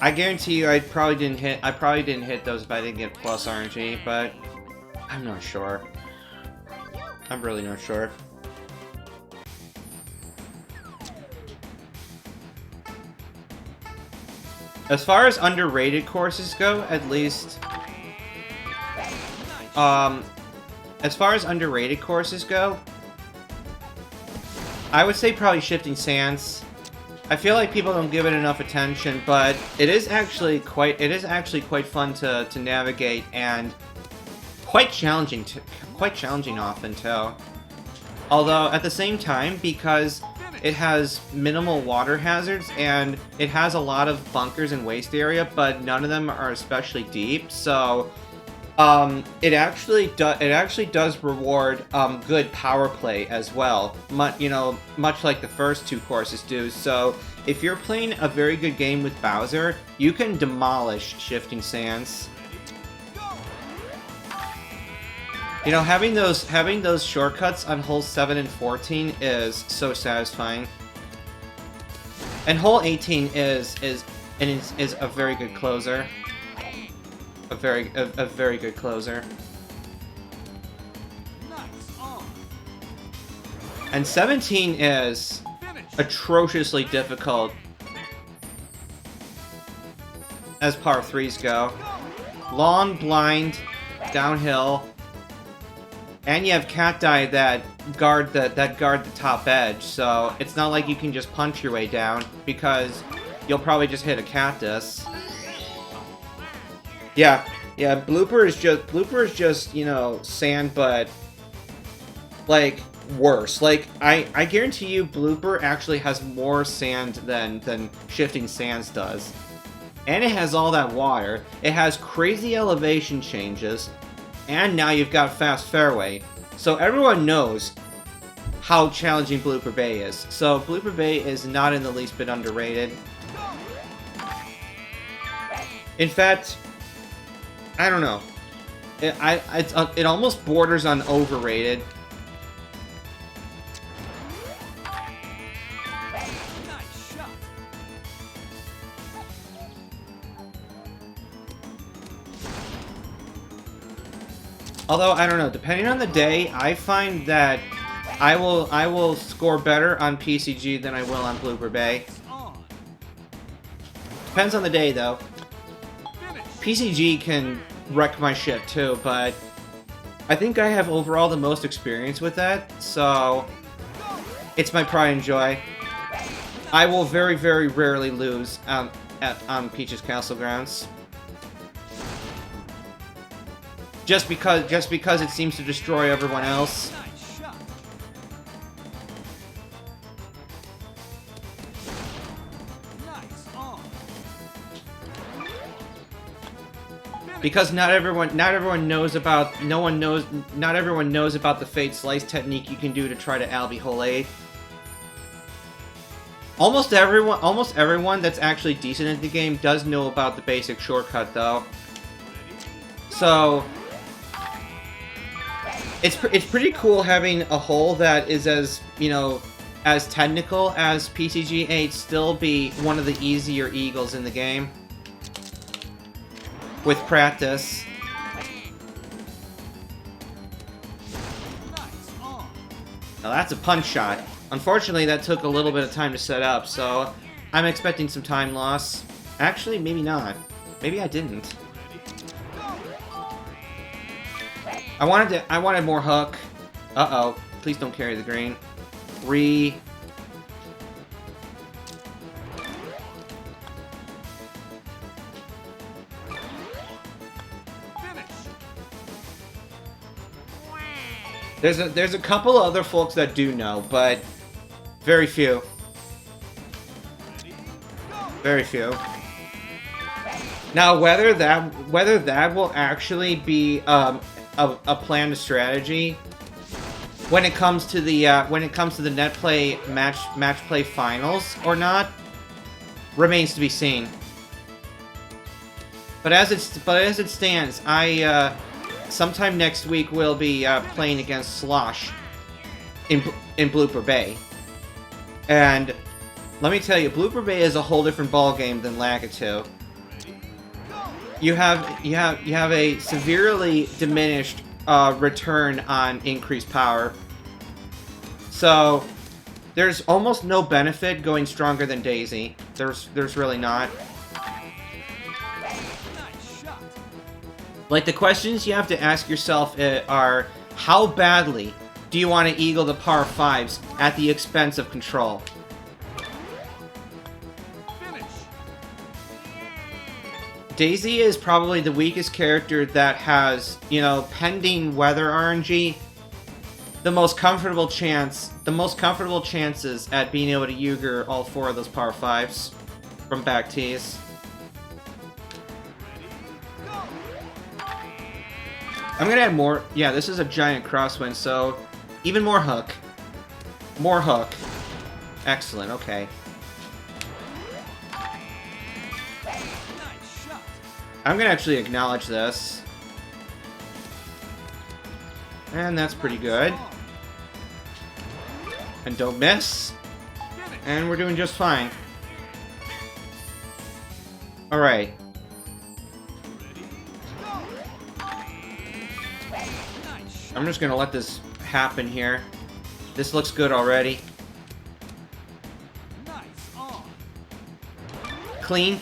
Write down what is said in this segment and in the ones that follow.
I guarantee you, I probably didn't hit those if I didn't get plus RNG, but I'm not sure. I'm really not sure. As far as underrated courses go, at least, as far as underrated courses go, I would say probably Shifting Sands. I feel like people don't give it enough attention, but it is actually quite fun to navigate and quite challenging often too. Although at the same time, because it has minimal water hazards and it has a lot of bunkers and waste area, but none of them are especially deep, so it actually does reward good power play as well. Much like the first two courses do. So if you're playing a very good game with Bowser, you can demolish Shifting Sands. You know, having those shortcuts on holes 7 and 14 is so satisfying. And hole 18 is a very good closer. A very good closer. And 17 is atrociously difficult as par 3s go. Long, blind, downhill, and you have cacti that guard the top edge. So it's not like you can just punch your way down, because you'll probably just hit a cactus. Yeah, Blooper is just, you know, sand, but like worse. Like I guarantee you Blooper actually has more sand than Shifting Sands does. And it has all that water. It has crazy elevation changes, and now you've got fast fairway. So everyone knows how challenging Blooper Bay is. So Blooper Bay is not in the least bit underrated. In fact, I don't know. It almost borders on overrated. Although I don't know, depending on the day, I find that I will score better on PCG than I will on Blooper Bay. Depends on the day though. PCG can wreck my shit too, but I think I have overall the most experience with that, so it's my pride and joy. I will very, very rarely lose on Peach's Castle grounds. Just because it seems to destroy everyone else. Because not everyone knows about the Fade Slice technique you can do to try to Albie Hole 8. Almost everyone that's actually decent at the game does know about the basic shortcut though. So it's pretty cool having a hole that is as, you know, as technical as PCG 8 still be one of the easier eagles in the game. With practice. Now that's a punch shot. Unfortunately, that took a little bit of time to set up, so I'm expecting some time loss. Actually, maybe not. Maybe I didn't. I wanted more hook. Uh-oh. Please don't carry the green. There's a couple other folks that do know, but very few. Very few. Now, whether that will actually be a planned strategy when it comes to the net play match play finals or not remains to be seen. But as it stands, sometime next week we'll be playing against Slosh in Blooper Bay. And let me tell you, Blooper Bay is a whole different ballgame than Lakitu. you have a severely diminished return on increased power. So there's almost no benefit going stronger than Daisy. There's really not. Like, the questions you have to ask yourself are, how badly do you want to eagle the par 5s at the expense of control? Daisy is probably the weakest character that has, you know, pending weather RNG, the most comfortable chances at being able to Euger all 4 of those par 5s from back tees. I'm gonna add more. Yeah, this is a giant crosswind, so even more hook. More hook. Excellent, okay. I'm gonna actually acknowledge this. And that's pretty good. And don't miss. And we're doing just fine. Alright. I'm just gonna let this happen here. This looks good already. Clean.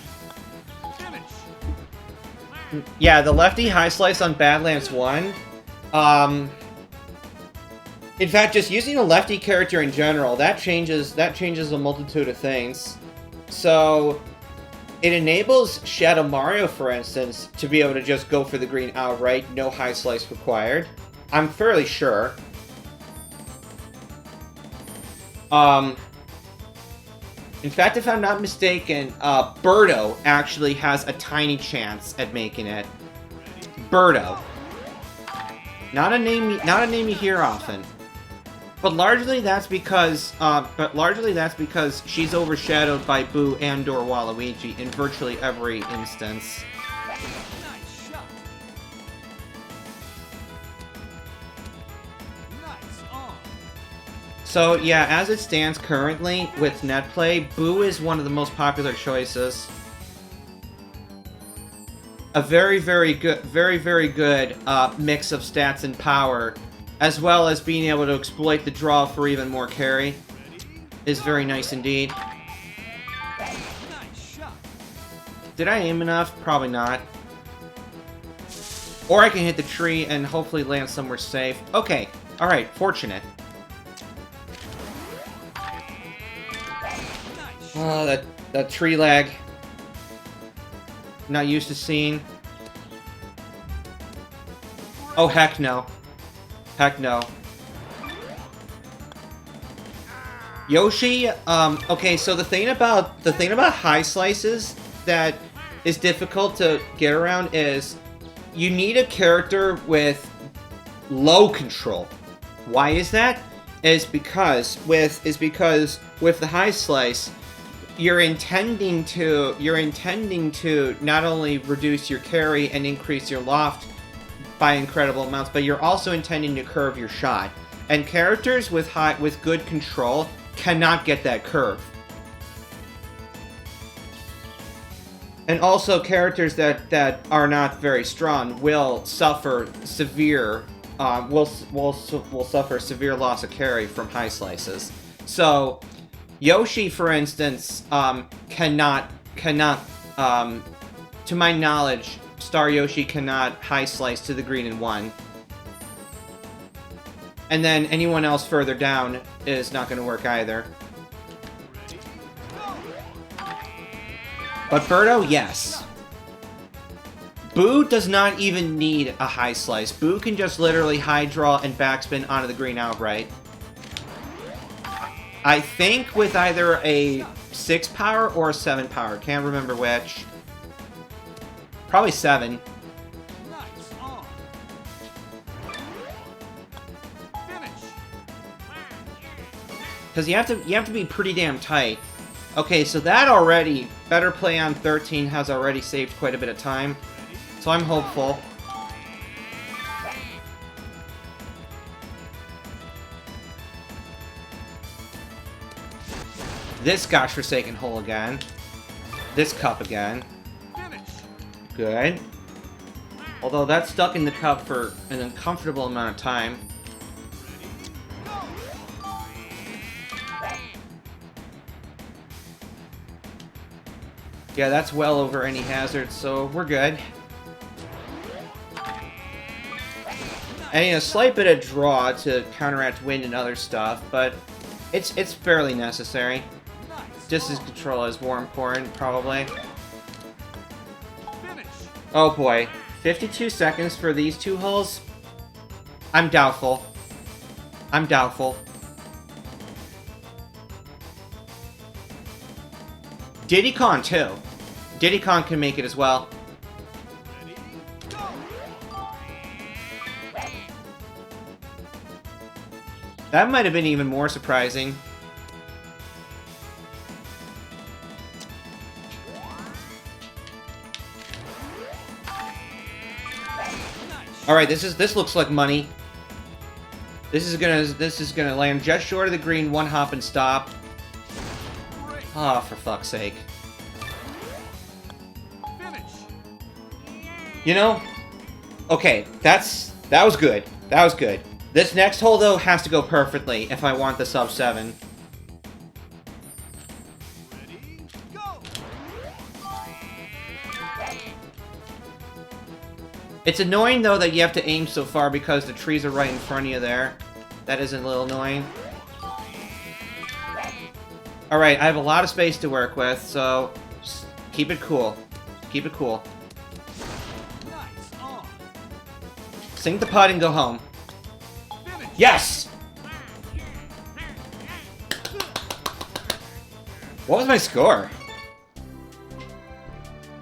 Yeah, the lefty high slice on Badlands 1. In fact, just using a lefty character in general, that changes a multitude of things. So it enables Shadow Mario, for instance, to be able to just go for the green outright, no high slice required. I'm fairly sure. In fact, if I'm not mistaken, Birdo actually has a tiny chance at making it. Birdo. Not a name you hear often. But largely that's because she's overshadowed by Boo and/or Waluigi in virtually every instance. So yeah, as it stands currently with net play, Boo is one of the most popular choices. A very, very good mix of stats and power, as well as being able to exploit the draw for even more carry, is very nice indeed. Did I aim enough? Probably not. Or I can hit the tree and hopefully land somewhere safe. Okay, alright, fortunate. Oh, that tree lag. Not used to seeing. Oh, heck no. Heck no. Yoshi, okay, so the thing about high slices that is difficult to get around is you need a character with low control. Why is that? Is because with the high slice, you're intending to not only reduce your carry and increase your loft by incredible amounts, but you're also intending to curve your shot. And characters with good control cannot get that curve. And also characters that are not very strong will suffer severe will suffer severe loss of carry from high slices. So Yoshi, for instance, cannot, to my knowledge, Star Yoshi cannot high slice to the green in 1. And then anyone else further down is not going to work either. But Birdo, yes. Boo does not even need a high slice. Boo can just literally high draw and backspin onto the green outright. I think with either a 6 power or a 7 power. Can't remember which. Probably 7. Because you have to be pretty damn tight. Okay, so that already, better play on 13 has already saved quite a bit of time. So I'm hopeful. This godforsaken hole again. This cup again. Good. Although that's stuck in the cup for an uncomfortable amount of time. Yeah, that's well over any hazard, so we're good. And a slight bit of draw to counteract wind and other stuff, but it's fairly necessary. Distance control is more important, probably. Oh boy. 52 seconds for these two hulls? I'm doubtful. I'm doubtful. Diddy Kong, too. Diddy Kong can make it as well. That might have been even more surprising. Alright, this looks like money. This is gonna land just short of the green, one hop and stop. Oh, for fuck's sake. You know? Okay, that was good. That was good. This next hole, though, has to go perfectly if I want the sub 7. It's annoying, though, that you have to aim so far because the trees are right in front of you there. That is a little annoying. Alright, I have a lot of space to work with, so just keep it cool. Keep it cool. Sink the putt and go home. Yes! What was my score?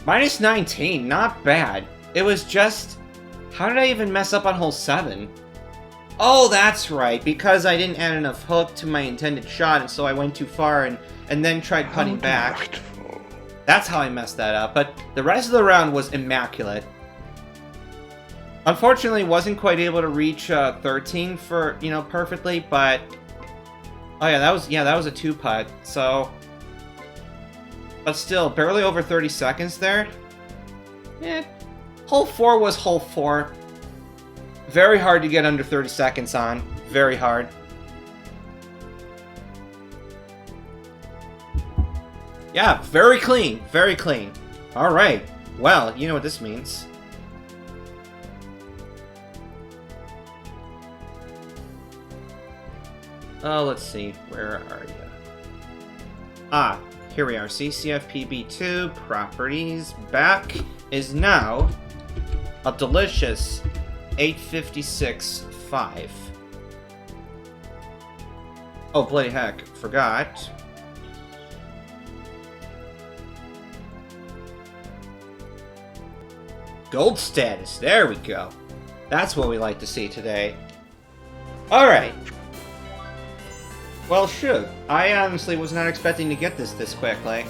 Minus 19, not bad. It was just... How did I even mess up on hole 7? Oh, that's right, because I didn't add enough hook to my intended shot, and so I went too far and then tried putting back. That's how I messed that up, but the rest of the round was immaculate. Unfortunately, wasn't quite able to reach 13 for, you know, perfectly, but... Oh yeah, that was a 2-putt, so... But still, barely over 30 seconds there. Eh. Hole 4 was hole 4. Very hard to get under 30 seconds on. Very hard. Yeah, very clean. Very clean. Alright. Well, you know what this means. Oh, let's see. Where are you? Ah, here we are. CCFPB2 properties back is now a delicious 856.5. Oh, bloody heck. Forgot. Gold status. There we go. That's what we like to see today. Alright. Well, shoot. I honestly was not expecting to get this quickly.